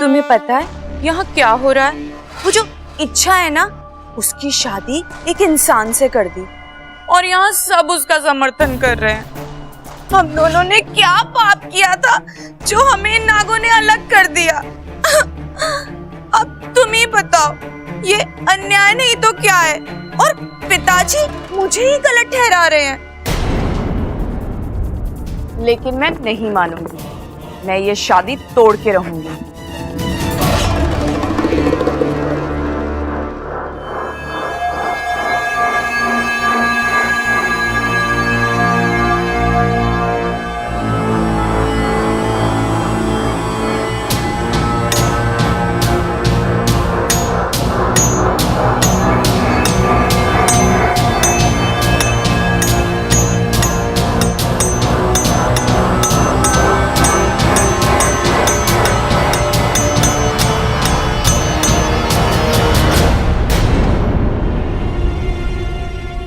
तुम्हें पता है यहाँ क्या हो रहा है? वो जो इच्छा है ना, उसकी शादी एक इंसान से कर दी और यहाँ सब उसका समर्थन कर रहे हैं। हम दोनों ने क्या पाप किया था जो हमें इन नागों ने अलग कर दिया? अब तुम ही बताओ, ये अन्याय नहीं तो क्या है? और पिताजी मुझे ही गलत ठहरा रहे हैं। लेकिन मैं नहीं मानूंगी, मैं ये शादी तोड़ के रहूंगी।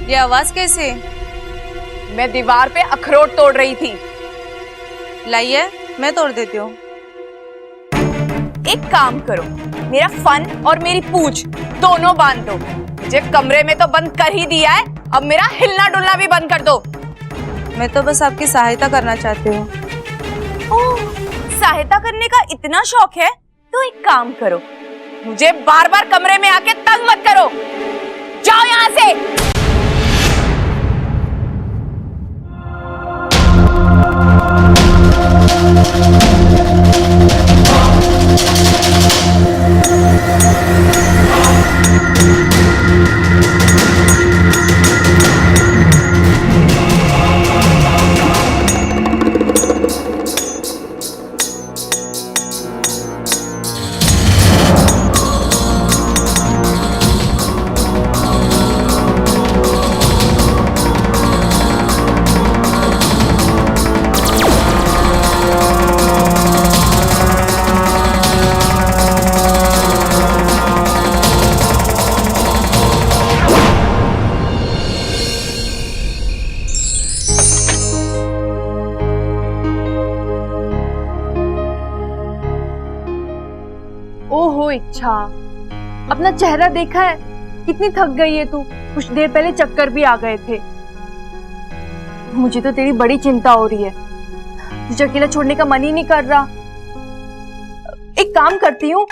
ये आवाज कैसे? मैं दीवार पे अखरोट तोड़ रही थी। लाइए, मैं तोड़ देती हूँ। एक काम करो, मेरा फन और मेरी पूछ दोनों बांध दो। मुझे कमरे में तो बंद कर ही दिया है, अब मेरा हिलना डुलना भी बंद कर दो। मैं तो बस आपकी सहायता करना चाहती हूँ। ओह, सहायता करने का इतना शौक है तो एक काम करो, मुझे बार बार कमरे में आके तंग मत करो। जाओ यहाँ से। ओहो इच्छा, अपना चेहरा देखा है? कितनी थक गई है तू। कुछ देर पहले चक्कर भी आ गए थे। मुझे तो तेरी बड़ी चिंता हो रही है, तुझे अकेला छोड़ने का मन ही नहीं कर रहा। एक काम करती हूँ,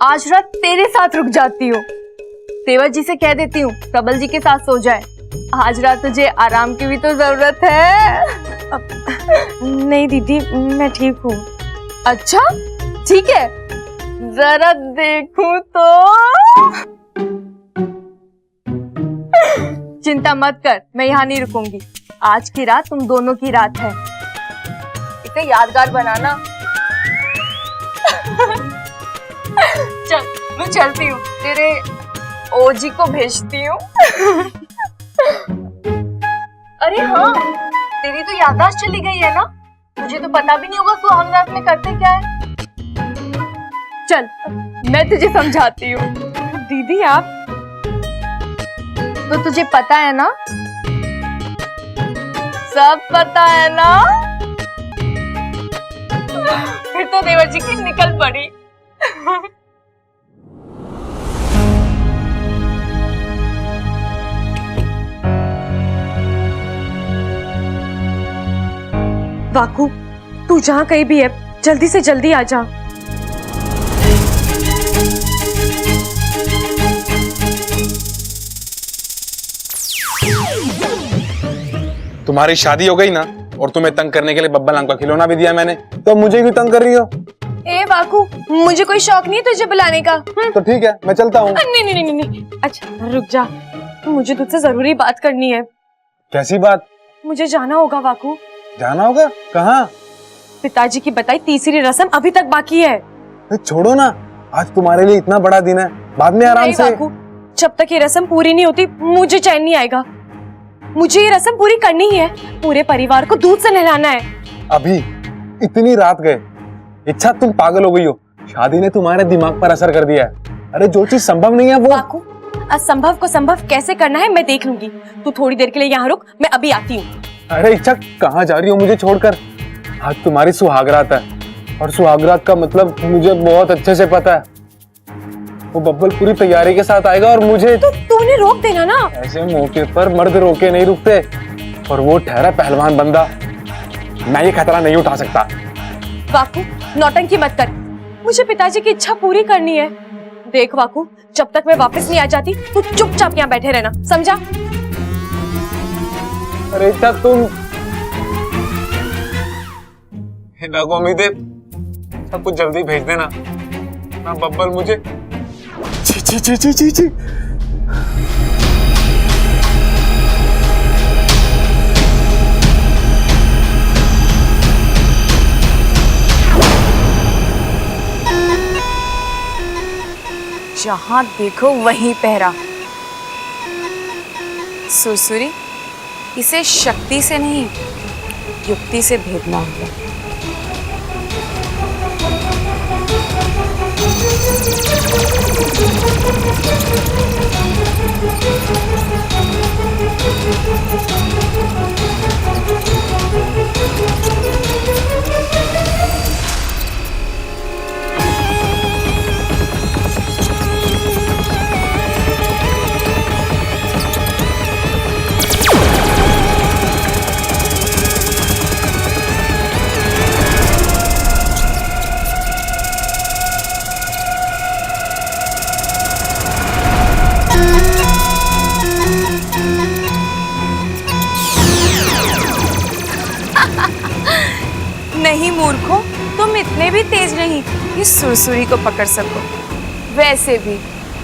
आज रात तेरे साथ रुक जाती हूँ। तेवर जी से कह देती हूँ प्रबल जी के साथ सो जाए। आज रात तुझे आराम की भी तो जरूरत है। नहीं दीदी, मैं ठीक हूँ। अच्छा ठीक है, जरा देखूं तो। चिंता मत कर, मैं यहाँ नहीं रुकूंगी। आज की रात तुम दोनों की रात है, इसे यादगार बनाना। चल मैं चलती हूँ, तेरे ओजी को भेजती हूँ। अरे हाँ, तेरी तो याददाश्त चली गई है ना? मुझे तो पता भी नहीं होगा सुहाग रात में करते क्या है। चल मैं तुझे समझाती हूँ। दीदी आप तो, तुझे पता है ना? सब पता है ना? फिर तो देवर जी की निकल पड़ी। वाकू, तू जहाँ कहीं भी है, जल्दी से जल्दी आ जा। तुम्हारी शादी हो गई ना, और तुम्हें तंग करने के लिए बब्बल नाम का खिलौना भी दिया मैंने, तो मुझे क्यों तंग कर रही हो? ए वाकू, मुझे कोई शौक नहीं है तुझे बुलाने का। तो ठीक है, मैं चलता हूँ। नहीं नहीं नहीं नहीं, अच्छा रुक जा, मुझे तुझसे जरूरी बात करनी है। कैसी बात? मुझे जाना होगा वाकू। जाना होगा? कहाँ? पिताजी की बताई तीसरी रस्म अभी तक बाकी है। छोड़ो ना, आज तुम्हारे लिए इतना बड़ा दिन है, बाद में आराम से। वाकू, जब तक ये रस्म पूरी नहीं होती मुझे चैन नहीं आएगा। मुझे ये रस्म पूरी करनी ही है, पूरे परिवार को दूध से नहलाना है। अभी इतनी रात गए, इच्छा तुम पागल हो गई हो। शादी ने तुम्हारे दिमाग पर असर कर दिया है। अरे जो चीज संभव नहीं है वो। वाकू, असंभव को संभव कैसे करना है मैं देख लूंगी। तू थोड़ी देर के लिए यहाँ रुक, मैं अभी आती हूँ। अरे इच्छा, कहाँ जा रही हो मुझे छोड़कर? आज तुम्हारी सुहागरात है, और सुहागरात का मतलब मुझे बहुत अच्छे से पता है। वो बब्बल पूरी तैयारी के साथ आएगा और मुझे तो तूने रोक देना ना। ऐसे मौके पर मर्द रोके नहीं रुकते, और वो ठहरा पहलवान बंदा। मैं ये खतरा नहीं उठा सकता। वाकू, नौटंकी मत कर, मुझे पिताजी की इच्छा पूरी करनी है। देख वाकू, जब तक मैं वापस नहीं आ जाती तू चुपचाप यहाँ बैठे रहना, समझा? अरे क्या तुम उम्मीद है, सब कुछ जल्दी भेज देना ना बब्बल। मुझे ची ची ची ची ची ची। जहां देखो वहीं पहरा। सुरसुरी, इसे शक्ति से नहीं युक्ति से भेदना होगा। नहीं मूर्खों, तुम इतने भी तेज नहीं कि सुरसुरी को पकड़ सको। वैसे भी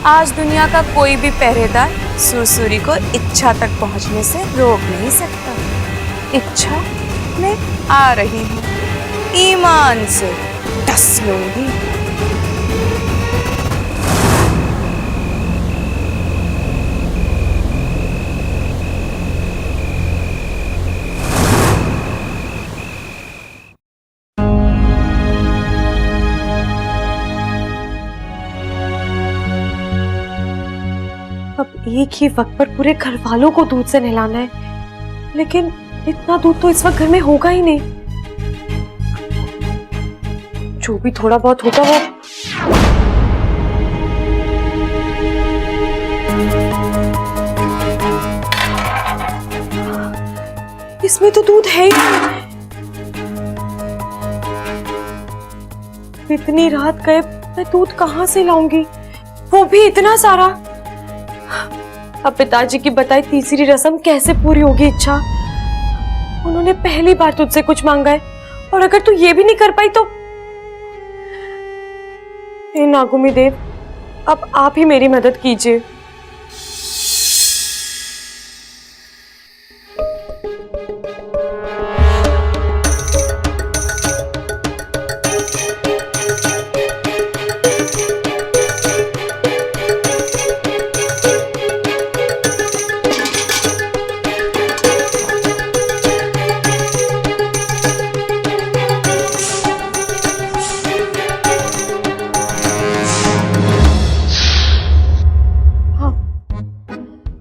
आज दुनिया का कोई भी पहरेदार सुरसुरी को इच्छा तक पहुंचने से रोक नहीं सकता। इच्छा मैं आ रही हूँ, ईमान से डस लूंगी। अब एक ही वक्त पर पूरे घर वालों को दूध से नहलाना है, लेकिन इतना दूध तो इस वक्त घर में होगा ही नहीं। जो भी थोड़ा बहुत होगा वो इसमें तो दूध है ही नहीं। इतनी रात गए, मैं दूध कहाँ से लाऊंगी, वो भी इतना सारा। अब पिताजी की बताई तीसरी रस्म कैसे पूरी होगी इच्छा? उन्होंने पहली बार तुझसे कुछ मांगा है, और अगर तू ये भी नहीं कर पाई तो हे नागुमी देव, अब आप ही मेरी मदद कीजिए।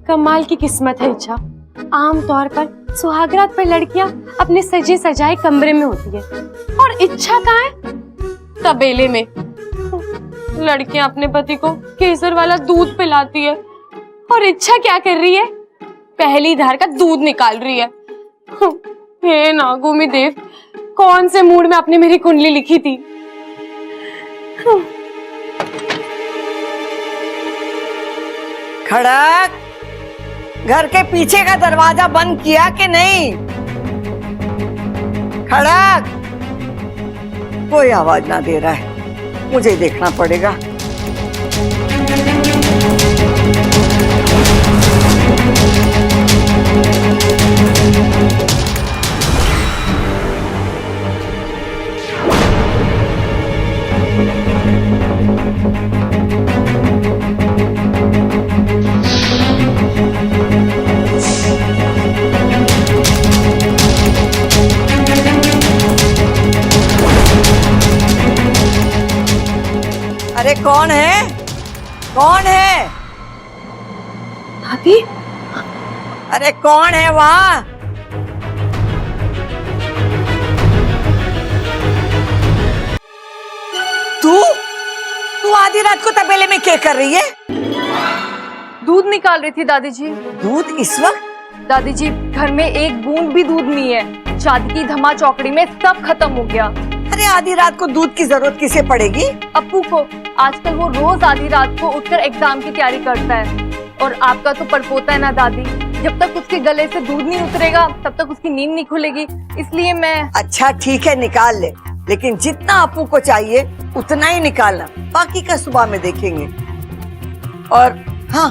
कमाल की किस्मत है इच्छा। आमतौर पर सुहागरात पर लड़कियां अपने सजे सजाए कमरे में होती है, और इच्छा कहाँ है? तबेले में। लड़कियां अपने पति को केसर वाला दूध पिलाती है, और इच्छा क्या कर रही है? पहली धार का दूध निकाल रही है। हे नागुमी देव, कौन से मूड में आपने मेरी कुंडली लिखी थी? खड़क, घर के पीछे का दरवाजा बंद किया कि नहीं? खड़क, कोई आवाज ना दे रहा है, मुझे देखना पड़ेगा। अरे कौन है? कौन है? दादी, अरे कौन है वहाँ? आधी रात को तबेले में क्या कर रही है? दूध निकाल रही थी दादी जी। दूध इस वक्त? दादी जी, घर में एक बूंद भी दूध नहीं है। शादी की धमा चौकड़ी में सब खत्म हो गया। अरे आधी रात को दूध की जरूरत किसे पड़ेगी? अप्पू को। आजकल वो रोज आधी रात को उठकर एग्जाम की तैयारी करता है। और आपका तो परपोता है ना दादी, जब तक उसके गले से दूध नहीं उतरेगा तब तक उसकी नींद नहीं खुलेगी। इसलिए मैं। अच्छा ठीक है, निकाल ले, लेकिन जितना अप्पू को चाहिए उतना ही निकालना, बाकी का सुबह में देखेंगे। और हाँ,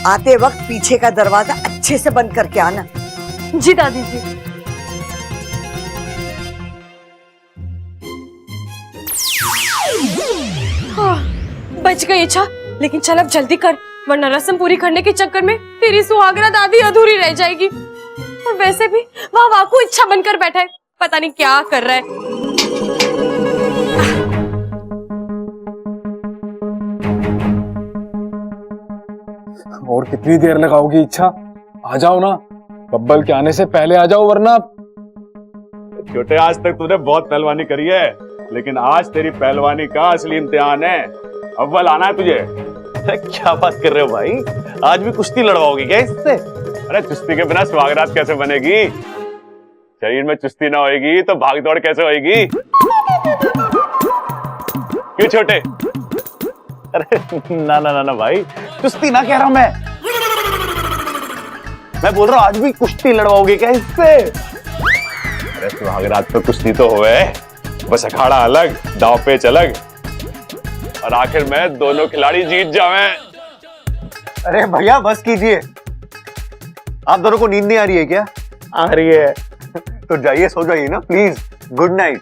आते वक्त पीछे का दरवाजा अच्छे से बंद करके आना। जी दादी जी। हाँ, बच गई इच्छा, लेकिन चल अब जल्दी कर, वरना रस्म पूरी करने के चक्कर में तेरी सुहागरात आधी अधूरी रह जाएगी। और वैसे भी वह वाकू इच्छा बनकर बैठा है, पता नहीं क्या कर रहा है। और कितनी देर लगाओगी इच्छा? आ जाओ ना, बब्बल के आने से पहले आ जाओ, वरना। छोटे, आज तक तूने बहुत पहलवानी करी है, लेकिन आज तेरी पहलवानी का असली इम्तिहान है। अव्वल आना है तुझे। क्या बात कर रहे हो भाई, आज भी कुश्ती लड़वाओगे क्या इससे? अरे चुस्ती के बिना सुहागरात कैसे बनेगी? शरीर में चुस्ती ना होएगी तो भाग दौड़ कैसे होएगी? क्यों छोटे? अरे ना ना ना ना भाई, कुश्ती ना कह रहा हूं मैं बोल रहा हूँ आज भी कुश्ती लड़वाओगे क्या इससे? अरे सुहागरात पे कुश्ती तो होए, बस अखाड़ा अलग, दाव पेच अलग, और आखिर में दोनों खिलाड़ी जीत जावे। अरे भैया बस कीजिए, आप दोनों को नींद नहीं आ रही है क्या? आ रही है तो जाइए, सो जाइए ना प्लीज। Good night.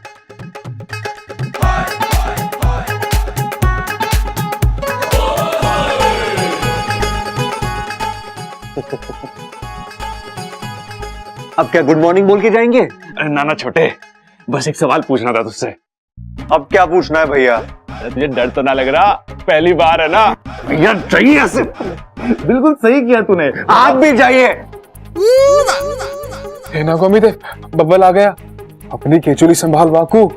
अब क्या गुड मॉर्निंग बोल के जाएंगे? अरे ना ना छोटे, बस एक सवाल पूछना था तुझसे। अब क्या पूछना है भैया? अरे तुझे डर तो ना लग रहा? पहली बार है ना? भैया जाइए ऐसे। बिल्कुल सही किया तूने, आप भी जाइए। हे ना गोमी दे, बब्बल आ गया। अपनी केचुली संभाल वाकू।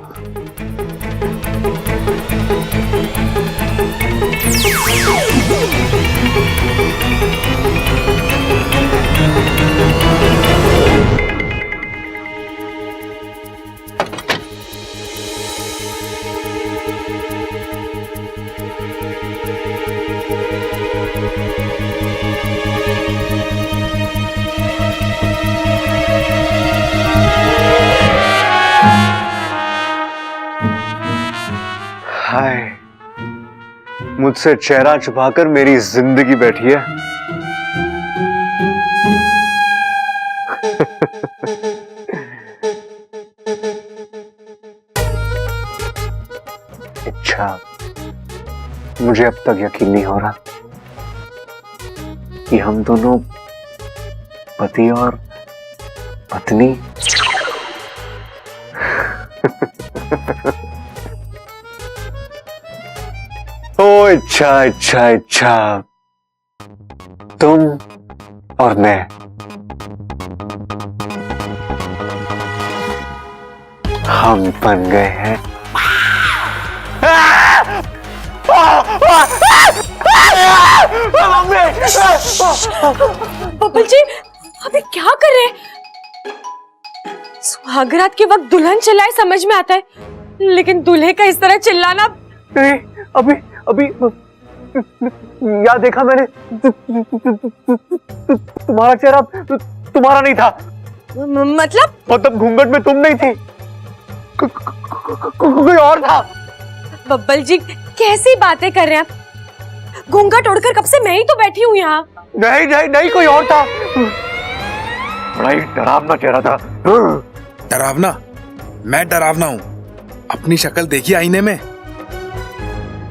हाय, मुझसे चेहरा छुपाकर मेरी जिंदगी बैठी है। अच्छा, मुझे अब तक यकीन नहीं हो रहा कि हम दोनों पति और पत्नी। ओ इच्छा इच्छा इच्छा, तुम और मैं हम बन गए हैं। बब्बल जी, अभी क्या कर रहे हैं? सुहागरात के वक्त दुल्हन चिल्लाए समझ में आता है, लेकिन दूल्हे का इस तरह चिल्लाना। नहीं, अभी अभी याद देखा मैंने, तुम्हारा चेहरा तुम्हारा नहीं था। मतलब घूंघट में तुम नहीं थी, कोई और था। बब्बल जी कैसी बातें कर रहे हैं आप? घूंघट उड़कर कब से मैं ही तो बैठी हूँ यहाँ। नहीं नहीं नहीं, कोई और था। बड़ा ही डरावना चेहरा था। डरावना? मैं डरावना हूं? अपनी शक्ल देखी आईने में?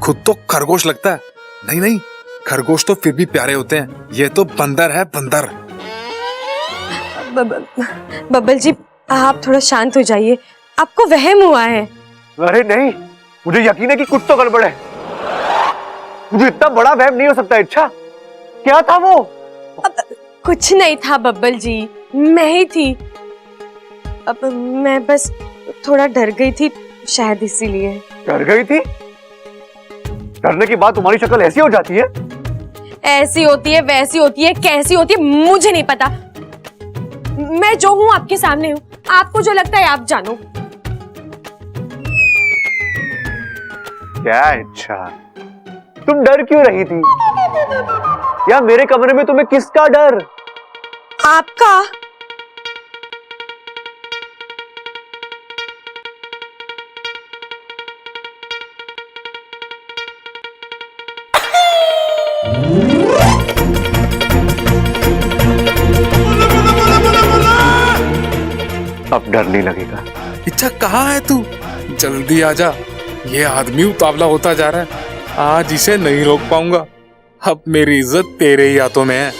खुद तो खरगोश लगता है। नहीं नहीं, खरगोश तो फिर भी प्यारे होते हैं, ये तो बंदर है, बंदर। बब्बल जी आप थोड़ा शांत हो जाइए, आपको वहम हुआ है। अरे नहीं, मुझे यकीन है कि कुछ तो गड़बड़ है। मुझे इतना बड़ा वहम नहीं हो सकता। इच्छा, क्या था वो? कुछ नहीं था बब्बल जी, मैं ही थी। अब मैं बस थोड़ा डर गई थी, शायद इसीलिए। डर गई थी? डरने की बात तुम्हारी शक्ल ऐसी हो जाती है। ऐसी होती है, वैसी होती है, कैसी होती है मुझे नहीं पता। मैं जो हूं आपके सामने हूं, आपको जो लगता है आप जानो। क्या इच्छा, तुम डर क्यों रही थी? या मेरे कमरे में तुम्हें किसका डर? आपका। अब डर नहीं लगेगा। इच्छा कहाँ है तू? जल्दी आजा, ये आदमी उतावला होता जा रहा है। आज इसे नहीं रोक पाऊंगा। अब मेरी इज्जत तेरे ही हाथों में है।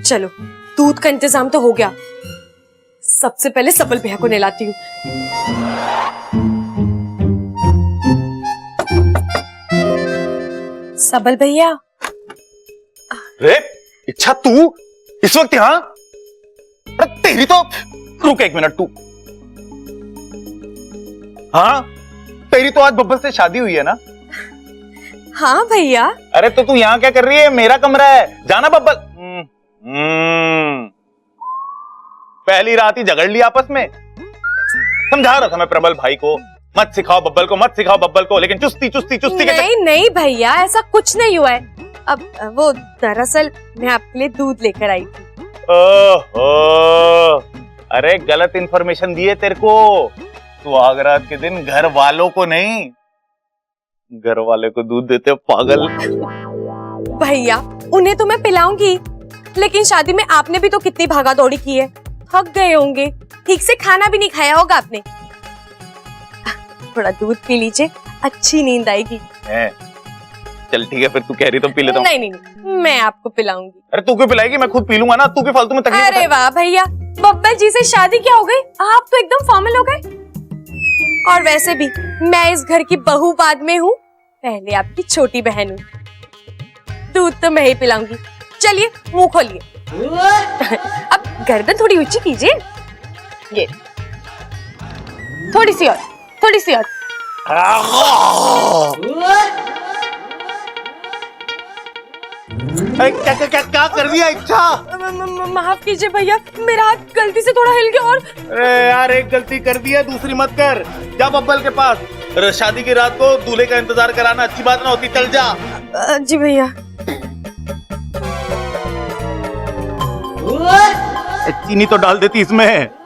चलो, दूध का इंतजाम तो हो गया। सबसे पहले सबल भैया को नहलाती हूँ। सबल भैया। रे इच्छा, तू इस वक्त यहाँ? अरे तेरी तो, रुक एक मिनट तू। हाँ, तेरी तो आज बब्बल से शादी हुई है ना? हाँ भैया। अरे तो तू यहाँ क्या कर रही है? मेरा कमरा है, जाना बब्बल। पहली रात ही झगड़ ली आपस में। समझा रहा था मैं प्रबल भाई को, मत सिखाओ बब्बल को, मत सिखाओ बब्बल को, लेकिन चुस्ती चुस्ती चुस्ती के नहीं नहीं भैया, ऐसा कुछ नहीं हुआ है। अब वो दरअसल मैं आपके लिए दूध लेकर आई थी। ओहो, अरे गलत इंफॉर्मेशन दिए तेरे को। सुहागरात के दिन घर वालों को नहीं, घर वाले को दूध देते हो पागल। भैया उन्हें तो मैं पिलाऊंगी, लेकिन शादी में आपने भी तो कितनी भागा दौड़ी की है, थक गए होंगे, ठीक से खाना भी नहीं खाया होगा आपने। थोड़ा दूध पी लीजिए, अच्छी नींद आएगी। चल ठीक है, फिर तू कह रही तो पी लेता हूँ। नहीं नहीं नहीं, मैं आपको पिलाऊंगी। अरे तू क्यों पिलाएगी? मैं खुद पी लूंगा ना, तू क्यों फालतू में तकलीफ अरे वाह भैया, बब्बल जी से शादी क्या हो गई, आप तो एकदम फॉर्मल हो गए। और वैसे भी मैं इस घर की बहू बाद में हूँ, पहले आपकी छोटी बहन हूँ। दूध तो मैं ही पिलाऊंगी। चलिए मुंह खोलिए। अब गर्दन थोड़ी ऊंची कीजिए, ये थोड़ी सी और, थोड़ी सी और। क्या कर दिया इच्छा? माफ कीजिए भैया, मेरा हाथ गलती से थोड़ा हिल गया। और अरे यार, एक गलती कर दी है, दूसरी मत कर। जा बब्बल के पास, शादी की रात को दूल्हे का इंतजार कराना अच्छी बात ना होती। चल जा। जी भैया। चीनी तो डाल देती इसमें।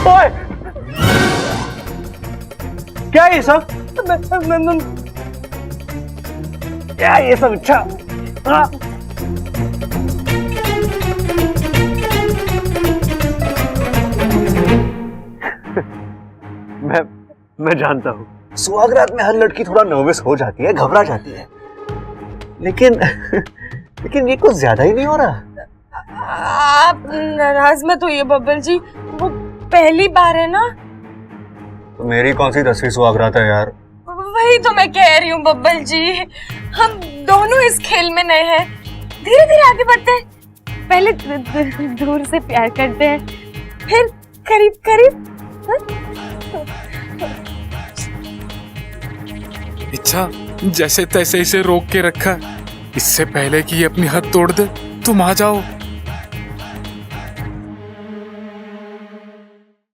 ओए! क्या ये सब? क्या ये सब? अच्छा मैं जानता हूँ, सुहागरात में हर लड़की थोड़ा नर्वस हो जाती है, घबरा जाती है, लेकिन ये कुछ ज्यादा ही नहीं हो रहा। आप नाराज मत होइए बब्बल जी, वो पहली बार है ना। तो मेरी कौन सी 10वीं सुहागरात है यार? वही तो मैं कह रही हूँ बब्बल जी, हम दोनों इस खेल में नए हैं, धीरे धीरे आगे बढ़ते हैं। पहले दूर से प्यार करते हैं, फिर करीब करीब। इच्छा, जैसे तैसे इसे रोक के रखा, इससे पहले कि ये अपनी हद तोड़ दे, तुम आ जाओ।